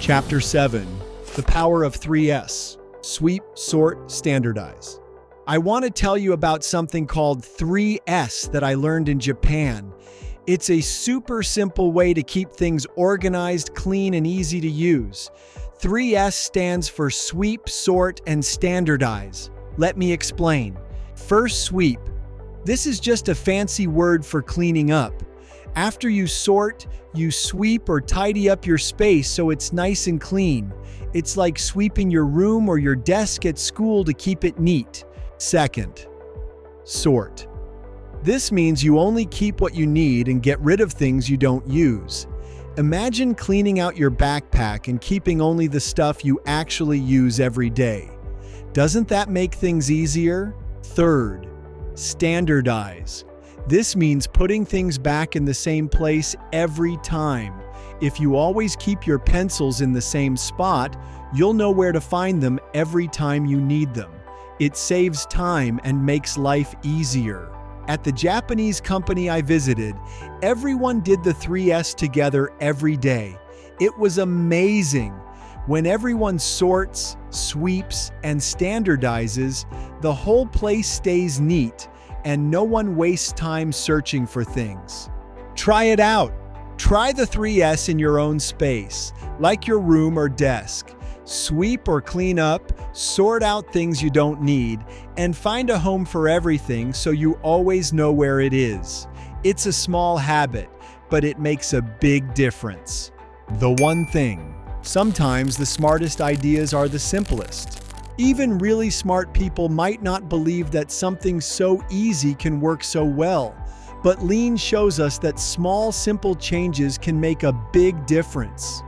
Chapter 7, The Power of 3S, Sweep, Sort, Standardize. I want to tell you about something called 3S that I learned in Japan. It's a super simple way to keep things organized, clean, and easy to use. 3S stands for Sweep, Sort, and Standardize. Let me explain. First, sweep. This is just a fancy word for cleaning up. After you sort, you sweep or tidy up your space so it's nice and clean. It's like sweeping your room or your desk at school to keep it neat. Second, sort. This means you only keep what you need and get rid of things you don't use. Imagine cleaning out your backpack and keeping only the stuff you actually use every day. Doesn't that make things easier? Third, standardize. This means putting things back in the same place every time. If you always keep your pencils in the same spot, you'll know where to find them every time you need them. It saves time and makes life easier. At the Japanese company I visited, everyone did the 3S together every day. It was amazing. When everyone sorts, sweeps, and standardizes, the whole place stays neat and no one wastes time searching for things. Try it out. Try the 3S in your own space, like your room or desk. Sweep or clean up, sort out things you don't need, and find a home for everything so you always know where it is. It's a small habit, but it makes a big difference. The one thing. Sometimes the smartest ideas are the simplest. Even really smart people might not believe that something so easy can work so well. But Lean shows us that small, simple changes can make a big difference.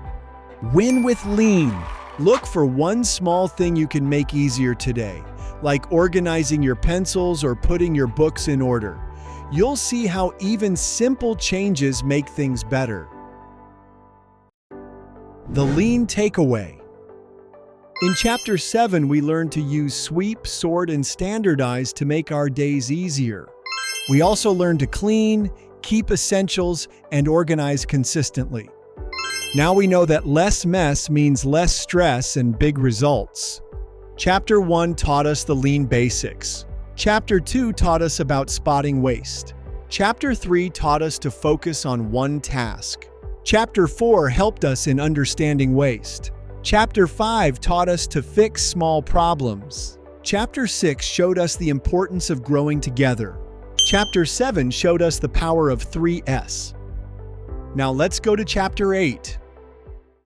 Win with Lean. Look for one small thing you can make easier today, like organizing your pencils or putting your books in order. You'll see how even simple changes make things better. The Lean Takeaway. In Chapter 7, we learned to use sweep, sort, and standardize to make our days easier. We also learned to clean, keep essentials, and organize consistently. Now we know that less mess means less stress and big results. Chapter 1 taught us the Lean basics. Chapter 2 taught us about spotting waste. Chapter 3 taught us to focus on one task. Chapter 4 helped us in understanding waste. Chapter 5 taught us to fix small problems. Chapter 6 showed us the importance of growing together. Chapter 7 showed us the power of 3S. Now let's go to Chapter 8.